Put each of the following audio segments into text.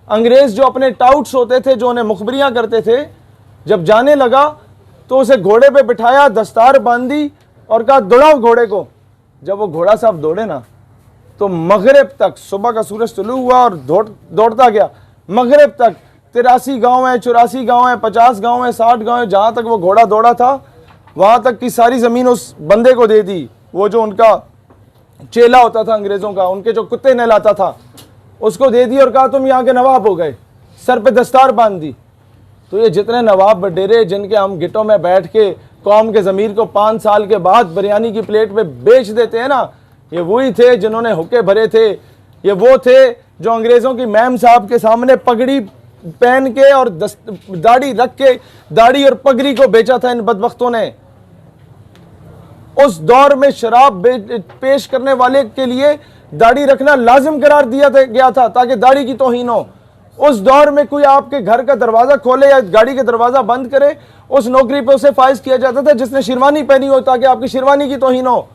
अंग्रेज जो अपने टाउट्स होते थे, जो उन्हें मुखबरियां करते थे, जब जाने लगा तो उसे घोड़े पे बिठाया, दस्तार बांधी और कहा दौड़ाओ घोड़े को। जब वो घोड़ा साहब दौड़े ना तो मगरिब तक, सुबह का सूरज तुलू हुआ और दौड़ता गया, मगरिब तक 83 गांव है, 84 गांव है, 50 गांव है, 60 गांव है, जहां तक वो घोड़ा दौड़ा था वहां तक की सारी जमीन उस बंदे को दे दी। वो जो उनका चेला होता था अंग्रेजों का, उनके जो कुत्ते नहलाता था, उसको दे दी और कहा तुम यहाँ के नवाब हो गए, सर पे दस्तार बांध दी। तो ये जितने नवाब बडेरे जिनके हम गिटों में बैठ के कौम के ज़मीर को 5 साल के बाद बिरयानी की प्लेट पे बेच देते हैं ना, ये वही थे जिन्होंने हुक्के भरे थे। ये वो थे जो अंग्रेज़ों की मैम साहब के सामने पगड़ी पहन के और दाढ़ी रख के, दाढ़ी और पगड़ी को बेचा था इन बदबख्तों ने। उस दौर में शराब पेश करने वाले के लिए दाढ़ी रखना लाजिम करार दिया गया था ताकि दाढ़ी की तौहीन हो। उस दौर में कोई आपके घर का दरवाजा खोले या गाड़ी का दरवाजा बंद करे, उस नौकरी पे उसे फाइज किया जाता था जिसने शेरवानी पहनी हो ताकि आपकी शेरवानी की तौहीन हो।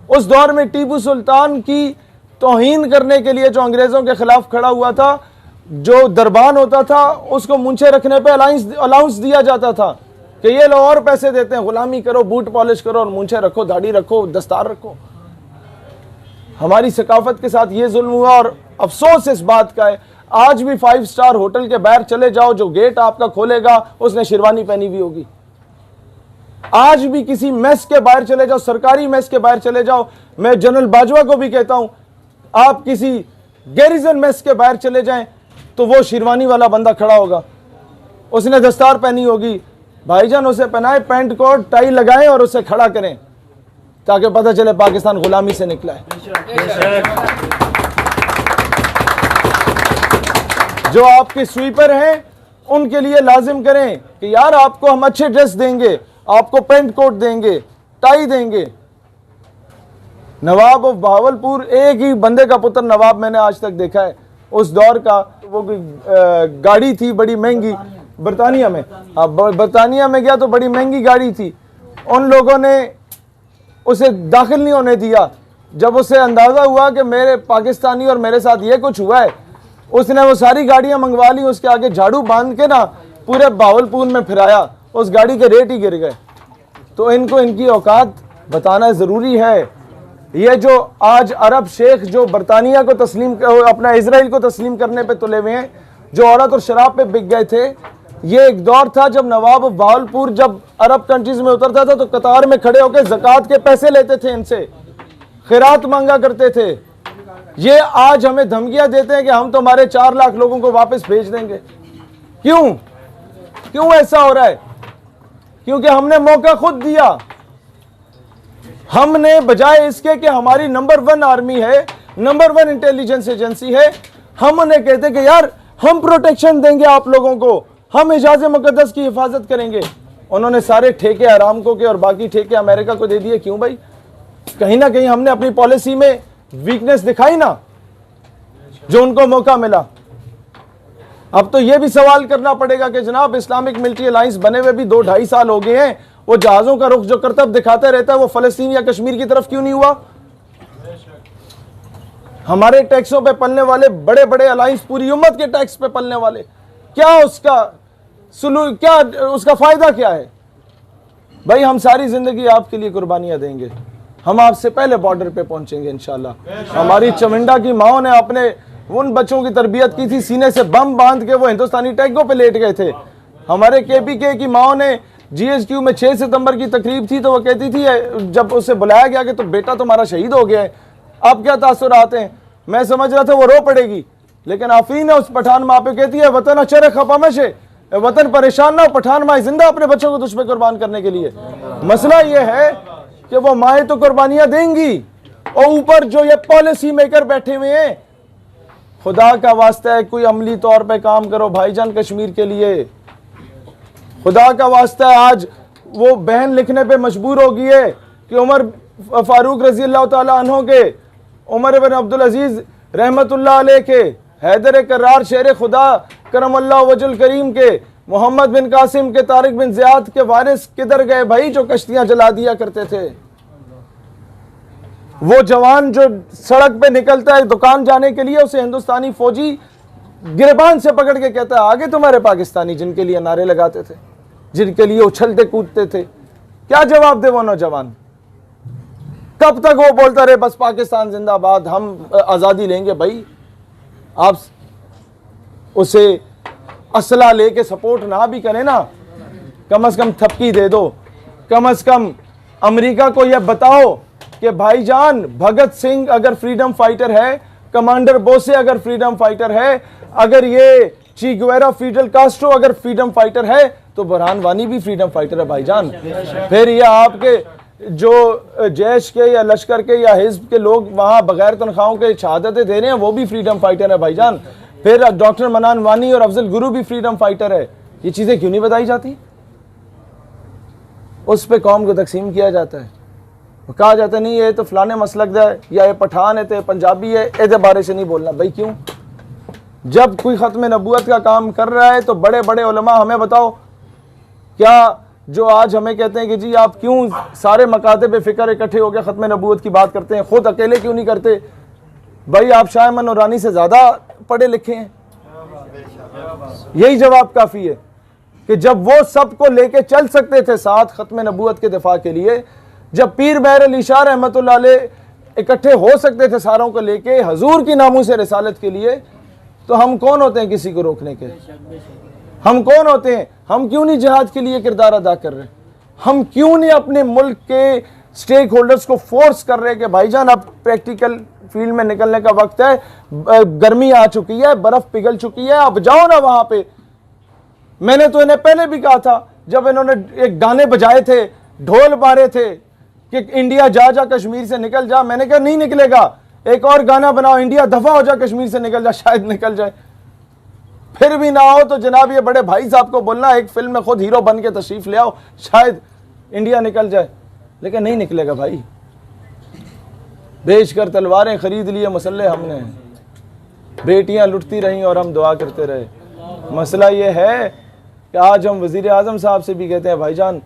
उस दौर में टीपू सुल्तान की तौहीन करने के लिए जो अंग्रेजों के खिलाफ खड़ा हुआ था, जो दरबान होता था, उसको मुंछे रखने पे अलाउंस दिया जाता था कि ये लोग और पैसे देते हैं, गुलामी करो, बूट पॉलिश करो और मुंछे रखो, दाढ़ी रखो, दस्तार रखो। हमारी सकाफत के साथ ये जुल्म हुआ और अफसोस इस बात का है, आज भी 5 स्टार होटल के बाहर चले जाओ, जो गेट आपका खोलेगा उसने शेरवानी पहनी हुई होगी। आज भी किसी मेस के बाहर चले जाओ, सरकारी मेस के बाहर चले जाओ, मैं जनरल बाजवा को भी कहता हूं, आप किसी गैरिजन मेस के बाहर चले जाएं तो वो शेरवानी वाला बंदा खड़ा होगा, उसने दस्तार पहनी होगी। भाईजान उसे पहनाए, पैंट कोट टाई लगाएं और उसे खड़ा करें ताकि पता चले पाकिस्तान गुलामी से निकला है। जो आपके स्वीपर हैं उनके लिए लाजिम करें कि यार आपको हम अच्छे ड्रेस देंगे, आपको पैंट कोट देंगे, टाई देंगे। नवाब ऑफ बहावलपुर, एक ही बंदे का पुत्र नवाब मैंने आज तक देखा है उस दौर का। वो गाड़ी थी बड़ी महंगी, बरतानिया में, हाँ बरतानिया में गया तो बड़ी महंगी गाड़ी थी, उन लोगों ने उसे दाखिल नहीं होने दिया। जब उसे अंदाज़ा हुआ कि मेरे पाकिस्तानी और मेरे साथ ये कुछ हुआ है, उसने वो सारी गाड़ियां मंगवा ली, उसके आगे झाड़ू बांध के ना पूरे बावलपुर में फिराया, उस गाड़ी के रेट ही गिर गए। तो इनको इनकी औकात बताना ज़रूरी है। ये जो आज अरब शेख जो बरतानिया को तस्लीम, अपना इजराइल को तस्लीम करने पे तुले हुए हैं, जो औरत और शराब पे बिक गए थे, ये एक दौर था जब नवाब बावलपुर जब अरब कंट्रीज में उतरता था तो कतार में खड़े होकर ज़कात के पैसे लेते थे, इनसे खैरात मांगा करते थे। ये आज हमें धमकियां देते हैं कि हम तुम्हारे 4 लाख लोगों को वापस भेज देंगे। क्यों ऐसा हो रहा है? क्योंकि हमने मौका खुद दिया। हमने बजाय इसके कि हमारी नंबर 1 आर्मी है, नंबर 1 इंटेलिजेंस एजेंसी है, हम उन्हें कहते कि यार हम प्रोटेक्शन देंगे आप लोगों को, हम इजाज़े मुकद्दस की हिफाजत करेंगे। उन्होंने सारे ठेके अरामको के और बाकी ठेके अमेरिका को दे दिए। क्यों भाई? कहीं ना कहीं हमने अपनी पॉलिसी में वीकनेस दिखाई ना, जो उनको मौका मिला। अब तो यह भी सवाल करना पड़ेगा कि जनाब इस्लामिक मिलिट्री अलायंस बने हुए भी 2-2.5 साल हो गए हैं, वो जहाजों का रुख जो करतब दिखाता रहता है वो फलस्तीन या कश्मीर की तरफ क्यों नहीं हुआ? हमारे टैक्सों पे पलने वाले बड़े बड़े अलायंस पूरी उम्मत के टैक्स पे पलने वाले, क्या उसका फायदा क्या है? भाई हम सारी जिंदगी आपके लिए कुर्बानियां देंगे, हम आपसे पहले बॉर्डर पे पहुंचेंगे इंशाल्लाह। हमारी चमिंडा की माओ ने अपने उन बच्चों की तरबियत की थी, सीने से बम बांध के वो हिंदुस्तानी टैंकों पे लेट गए थे। हमारे केपीके की माओ ने जीएसक्यू में 6 सितंबर की तकरीब थी तो वो कहती थी, जब उसे बुलाया गया कि तो बेटा तुम्हारा शहीद हो गया है, आप क्या तासुरात हैं? मैं समझ रहा था वो रो पड़ेगी, लेकिन आफरीन है उस पठान माँ पे कहती है वतन अचर खपामश है, वतन परेशान ना हो, पठान माँ जिंदा अपने बच्चों को तुझ पे कुर्बान करने के लिए। मसला ये है कि वो माए तो कुर्बानियां देंगी और ऊपर जो ये पॉलिसी मेकर बैठे हुए हैं, खुदा का वास्ता है कोई अमली तौर पे काम करो भाईजान कश्मीर के लिए। खुदा का वास्ता है, आज वो बहन लिखने पे मजबूर हो गई है कि उमर फारूक रजी अल्लाह ताला अन्हो के, उमर बिन अब्दुल अजीज रहमतुल्लाह अलैह के, हैदर करार शेर खुदा करमल्लाह वजुल करीम के, मोहम्मद बिन कासिम के, तारिक बिन ज़ियाद के वारिस किधर गए भाई जो कश्तियां जला दिया करते थे? वो जवान जो सड़क पे निकलता है दुकान जाने के लिए, उसे हिंदुस्तानी फौजी गिरबान से पकड़ के कहता है आगे तुम्हारे पाकिस्तानी जिनके लिए नारे लगाते थे, जिनके लिए उछलते कूदते थे, क्या जवाब दे वो नौजवान? कब तक वो बोलता रहे बस पाकिस्तान जिंदाबाद, हम आज़ादी लेंगे? भाई आप उसे असला लेके सपोर्ट ना भी करें ना, कम से कम थपकी दे दो। कम से कम अमेरिका को यह बताओ कि भाईजान भगत सिंह अगर फ्रीडम फाइटर है, कमांडर बोसे अगर फ्रीडम फाइटर है, अगर ये ची गुवेरा फिडेल कास्ट्रो अगर फ्रीडम फाइटर है, तो बुरहान वानी भी फ्रीडम फाइटर है भाईजान। फिर ये आपके जो जैश के या लश्कर के या हिज्ब के लोग वहां बगैर तनख्वाहों के शहादतें दे रहे हैं, वो भी फ्रीडम फाइटर है भाईजान। फिर डॉक्टर मनान वानी और अफजल गुरु भी फ्रीडम फाइटर है। ये चीजें क्यों नहीं बताई जाती? उस पे कौम को तकसीम किया जाता है, कहा जाता है नहीं ये तो फलाने मसलक है, या ये पठान है, तो पंजाबी है, इसके बारे से नहीं बोलना। भाई क्यों? जब कोई खत्म नबूवत का काम कर रहा है तो बड़े बड़े उलमा हमें बताओ, क्या जो आज हमें कहते हैं कि जी आप क्यों सारे मकाते पे फिक्र इकट्ठे होकर खत्म नबूवत की बात करते हैं, खुद अकेले क्यों नहीं करते? भाई आप शाह अमन नूरानी से ज़्यादा पढ़े लिखे हैं। यही जवाब काफ़ी है कि जब वो सबको लेके चल सकते थे साथ खत्म नबूवत के दिफा के लिए, जब पीर महर अली शाह रहमतुल्लाह अलैह इकट्ठे हो सकते थे सारों को लेके हजूर की नामूस रिसालत के लिए, तो हम कौन होते हैं किसी को रोकने के? हम कौन होते हैं? हम क्यों नहीं जिहाद के लिए किरदार अदा कर रहे? हम क्यों नहीं अपने मुल्क के स्टेक होल्डर्स को फोर्स कर रहे कि भाईजान अब प्रैक्टिकल फील्ड में निकलने का वक्त है, गर्मी आ चुकी है, बर्फ पिघल चुकी है, अब जाओ ना वहां पे। मैंने तो इन्हें पहले भी कहा था जब इन्होंने एक गाने बजाए थे, ढोल मारे थे कि इंडिया जा जा कश्मीर से निकल जा, मैंने कहा नहीं निकलेगा, एक और गाना बनाओ, इंडिया दफा हो जा कश्मीर से निकल जा, शायद निकल जाए। फिर भी ना हो तो जनाब ये बड़े भाई साहब को बोलना एक फिल्म में खुद हीरो बन के तशरीफ ले आओ, शायद इंडिया निकल जाए। लेकिन नहीं निकलेगा भाई। बेच कर तलवारें खरीद लिए मसल्ले हमने, बेटियां लुटती रहीं और हम दुआ करते रहे। मसला ये है कि आज हम वज़ीर आज़म साहब से भी कहते हैं भाईजान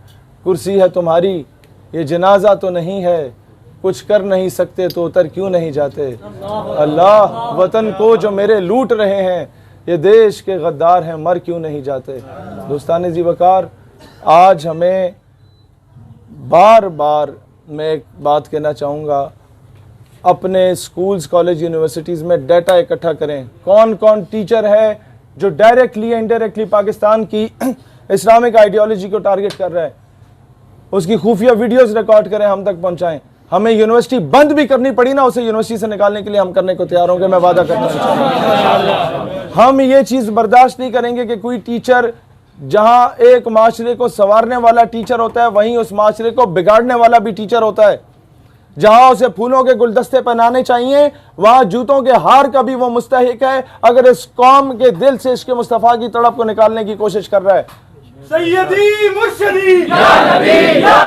कुर्सी है तुम्हारी, ये जनाजा तो नहीं है, कुछ कर नहीं सकते तो उतर क्यों नहीं जाते। अल्लाह वतन को जो मेरे लूट रहे हैं, ये देश के गद्दार हैं, मर क्यों नहीं जाते। दोस्तान जी वकार, आज हमें बार बार मैं एक बात कहना चाहूँगा, अपने स्कूल्स कॉलेज यूनिवर्सिटीज़ में डाटा इकट्ठा करें, कौन कौन टीचर है जो डायरेक्टली इनडायरेक्टली पाकिस्तान की इस्लामिक आइडियोलॉजी को टारगेट कर रहा है, उसकी खुफिया वीडियोस रिकॉर्ड करें, हम तक पहुंचाएं। हमें यूनिवर्सिटी बंद भी करनी पड़ी ना, उसे यूनिवर्सिटी से निकालने के लिए हम करने को तैयार होंगे, मैं वादा करता हूं। हम ये चीज़ बर्दाश्त नहीं करेंगे कि कोई टीचर जहां एक माशरे को संवारने वाला टीचर होता है, वहीं उस माशरे को बिगाड़ने वाला भी टीचर होता है। जहां उसे फूलों के गुलदस्ते पहनाने चाहिए, वहां जूतों के हार का भी वो मुस्तहिक है, अगर इस कौम के दिल से इसके मुस्तफ़ा की तड़प को निकालने की कोशिश कर रहा है। सैयदी मुर्शिदी या नबी या